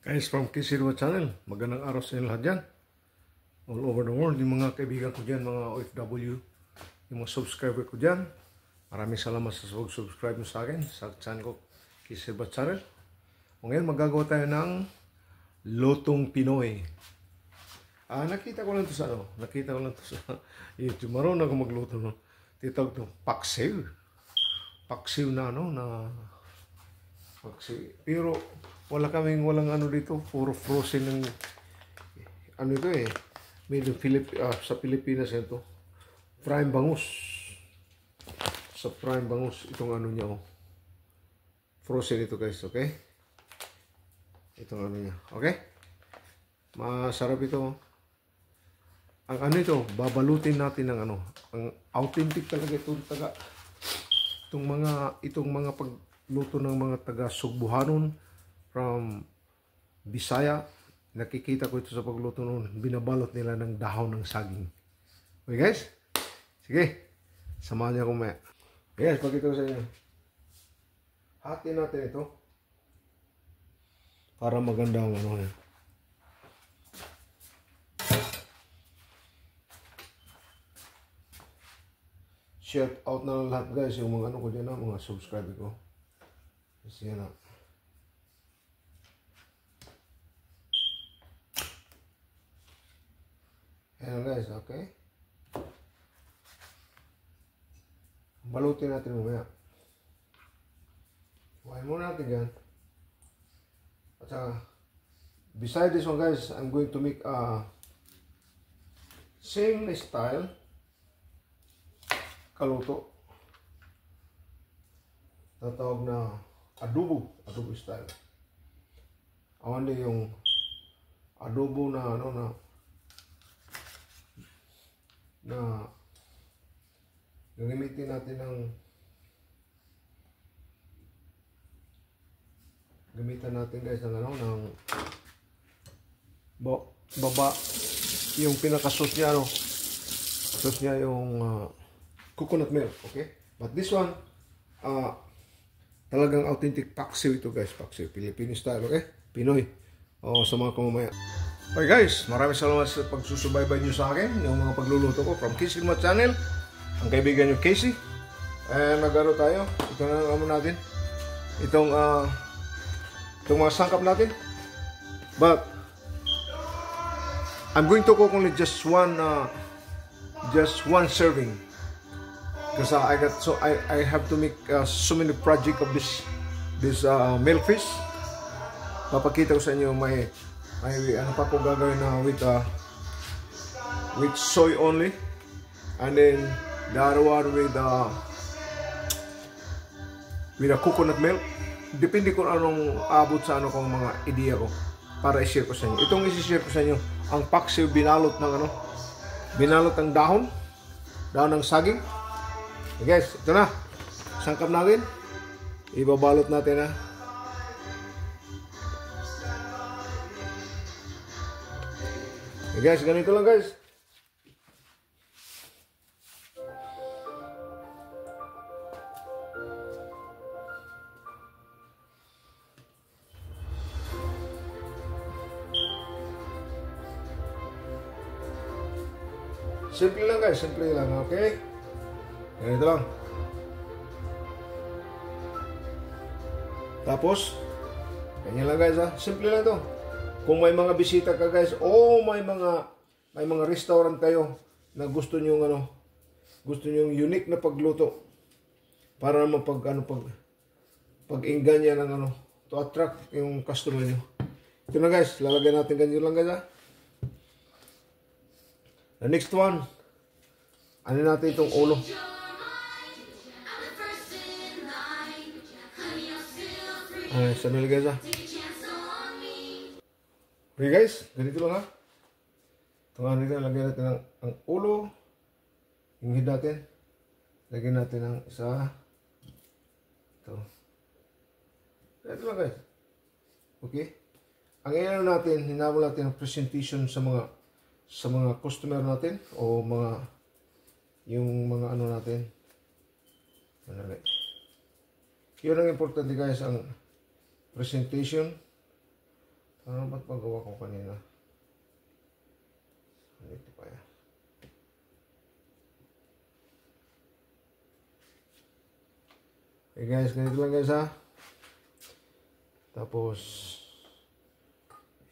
Guys from Kisirwa Channel, magandang araw sa inyo lahat dyan. All over the world, yung mga kaibigan ko dyan, mga OFW, yung mga subscriber ko dyan. Maraming salamat sa subscribe mo sa akin, sa channel ko, Kisirwa Channel. O ngayon, magagawa tayo ng Lutong Pinoy. Nakita ko lang to sa YouTube. Marunong ako magluto, no? Titawag to, paksiw. Paksiw na, paksiw. Pero, walang ano dito, puro frozen ng ano ito made in sa Pilipinas ito. Prime bangus. Sa prime bangus itong ano niya Frozen ito guys, okay? Itong ano niya, okay? Masarap ito. Ang ano ito, babalutin natin ng ano, ang authentic talaga itong mga pagluto ng mga taga Sugbuhanon from Bisaya. Nakikita ko ito sa pagluto noon. Binabalot nila ng dahon ng saging. Okay guys? Sige. Samahan niyo ako maya. Guys, pakita ko sa inyo. Hati natin ito. Para maganda ang ano yan. Shout out na lahat guys. Yung mga ano ko dyan, mga subscriber ko. Kasi yan na. Ayan guys, okay? Balutin natin mamaya. Huwain muna natin dyan. At saka, beside this one guys, I'm going to make a same style kaluto. Tatawag na adobo style. Awan din yung adobo na gagamitin natin guys ng baba yung pinaka-sauce niya sauce niya yung coconut milk, okay? But this one talagang authentic paksiw ito guys, paksiw Filipino style, okay? Pinoy. Sa mga kumamaya. Okay guys, maraming salamat sa pagsusubaybay nyo sa akin, yung mga pagluluto ko from Kisirwa Channel. Ang kaibigan nyo Casey. Nagano tayo, ito na naman natin itong mga sangkap natin. But I'm going to cook only just one serving because I have to make so many project of this milkfish. Papakita ko sa inyo may ano pa ko gagawin na with soy only, and then the other one with a coconut milk. Depende kung anong abot sa kong mga ideya ko para i-share ko sa inyo. Itong i-share ko sa inyo, ang paksiw binalot ng dahon ng saging. Okay guys, ito na. Sangkap natin. Ibabalot natin . Guys, ganito lang guys. Simple lang guys, simple lang, okay? Ganito lang. Tapos, ganyan lang guys simple lang to. Kung may mga bisita ka guys, may mga restaurant kayo na gusto niyo unique na pagluto para naman pag-inganya ng to attract yung customer niyo. Ito na guys, lalagyan natin ganyan lang guys . The next one, ano natin itong ulo. Sandali guys Okay guys, ganito lang Itong nito, lagyan natin ang ulo. Yung head natin. Lagyan natin ang isa. Ito. Ganito lang guys. Okay? Ang inano natin, hinabol natin ang presentation sa mga customer natin o yung mga ano natin. Yun ang importante guys, ang presentation. Ano ba't pagawa ko kanina? Ito pa yan. Okay guys, ganito lang guys ha. Tapos,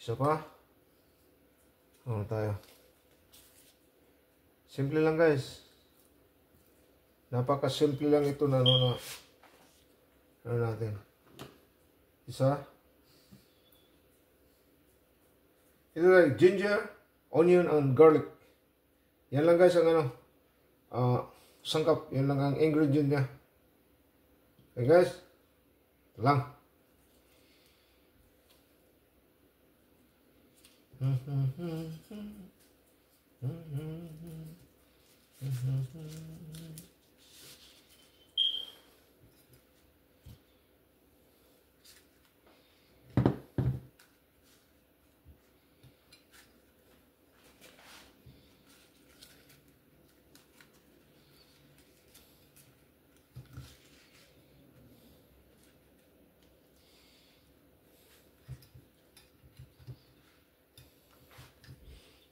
isa pa. Ano tayo? Simple lang guys. Napaka-simple lang ito na ano natin. Isa. Ito like ginger, onion, and garlic. Yan lang guys ang sangkap. Yan lang ang ingredient niya. Okay guys. Ito lang.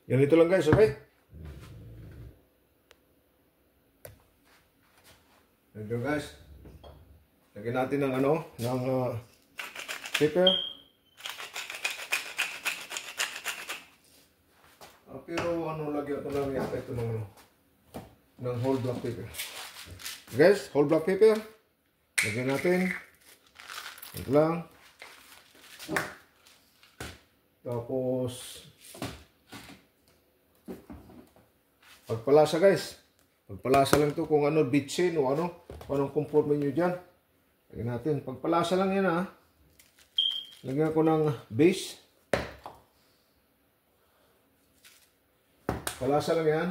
Ganito lang guys, okay? Ganito guys. Lagyan natin ng pepper. Pero lagyan ko lang yata ito ng whole black pepper. Guys, whole black pepper. Lagyan natin. Ito lang. Tapos pagpalasa guys. Pagpalasa lang to kung bitsin o anong comfort nyo dyan. Lagyan natin. Pagpalasa lang yan ha. Lagyan ko ng base. Palasa lang yan.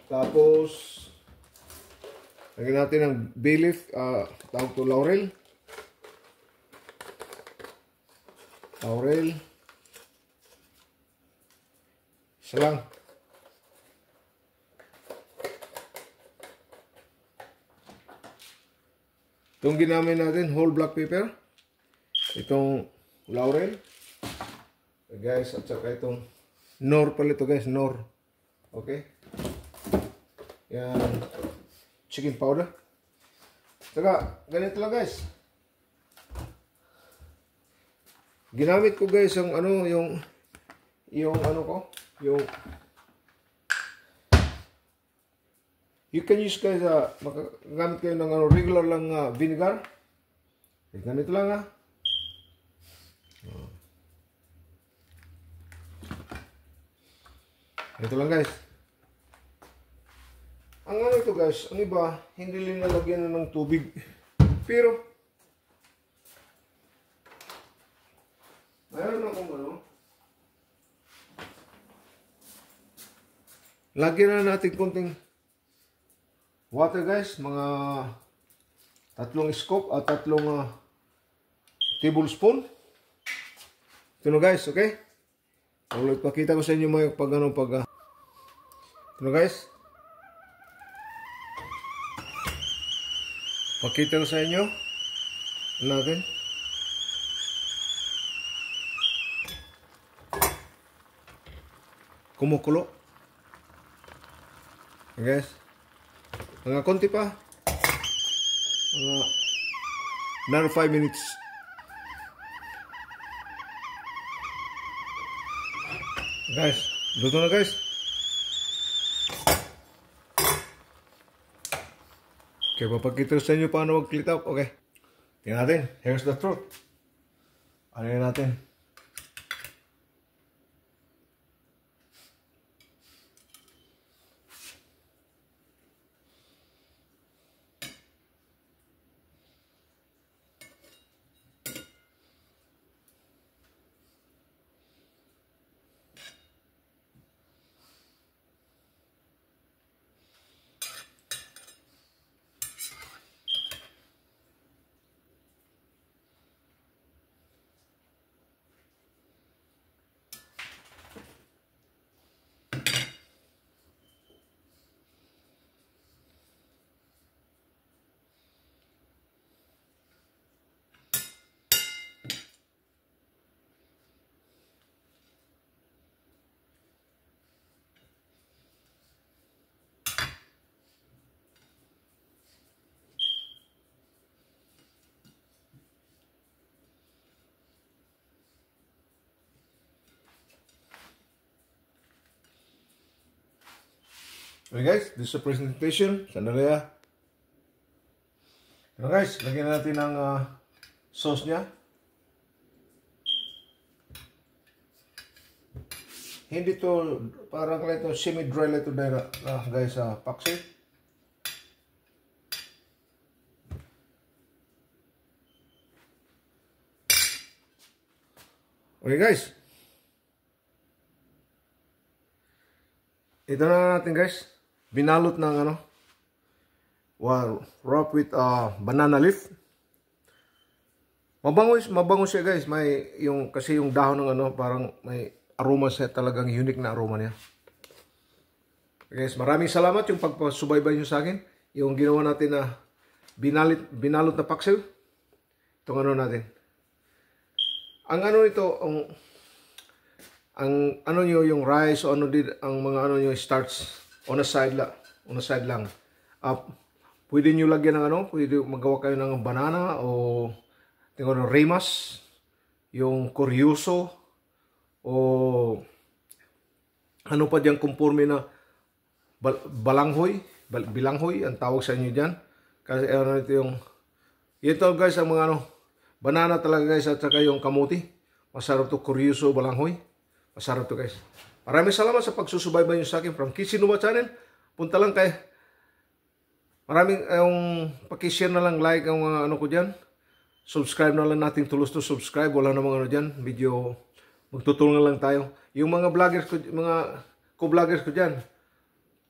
Tapos lagyan natin ng bay leaf. Tawag to laurel. Laurel. Isa lang. Itong ginamit natin, whole black pepper. Itong laurel. Guys, at saka itong nor pala ito guys, nor. Okay. Yan. Chicken powder. Saka, ganito lang guys. Ginamit ko guys ang yung you can use guys, makagamit kayo ng regular lang vinegar. Ganito lang ha. Ito lang guys. Ang ito guys, ang iba, hindi linalagyan ng tubig. Pero, mayroon akong lagyan na natin konting water guys, mga 3 scoop at 3 tablespoon. Ito na guys, okay? Ulit pakita ko sa inyo mga ito na guys. Pakita ko sa inyo natin. Kumukulo. Okay, guys. Mga konti pa. Another 5 minutes. Guys, luto na guys. Okay, papakita sa inyo paano mag-clean up. Okay. Tingnan natin. Here's the truth. Ano yun natin? Okay guys, this is the presentation. Sandali ah. So guys, lagyan natin ang sauce niya. Hindi to, parang like to semi-dry like to guys, paksi. Okay guys. Ito na natin guys. Binalot ng wrap with banana leaf. Mabango siya guys. May kasi yung dahon ng parang may aroma siya, talagang unique na aroma niya. Guys, maraming salamat yung pagpasubaybay niyo sa akin. Yung ginawa natin na binalot na paksiw. Itong natin. Ang ito, yung rice o ang mga yung starch on a side lang. Pwede niyo lagyan ng pwede magawa kayo ng banana o remas, yung kuryoso, o ano pa diyang kumpurme na bilanghoy ang tawag sa inyo dyan. Kasi ito guys, ang mga banana talaga guys, at saka yung kamuti. Masarap to, kuryoso, balanghoy. Masarap to guys. Maraming salamat sa pagsusubaybay nyo sa akin from Kitchenuma Channel. Punta lang kay maraming pakishare na lang, like ang mga ko dyan. Subscribe na lang natin, tulos to subscribe. Wala namang dyan, video. Magtutulungan lang tayo. Yung mga vloggers ko, mga co-vloggers ko dyan,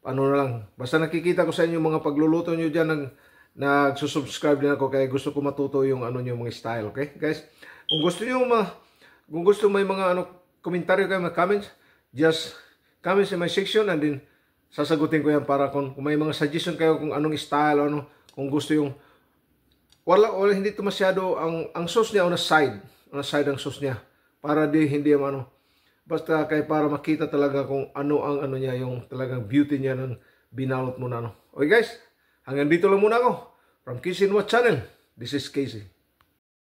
na lang. Basta nakikita ko sa inyo mga pagluluto nyo dyan, nagsusubscribe din ako, kaya gusto ko matuto yung yung mga style, okay guys? Kung gusto may mga komentaryo kayo, mga comments, just comments in my section, and then sasagutin ko yan para kung may mga suggestion kayo kung anong style, kung gusto yung wala hindi to masyado ang sauce niya on the side ang sauce niya. Para hindi basta kay para makita talaga kung ang niya, yung talagang beauty niya ng binalot mo na Okay guys, hanggang dito lang muna ako from Kitchenuma Channel. This is Casey.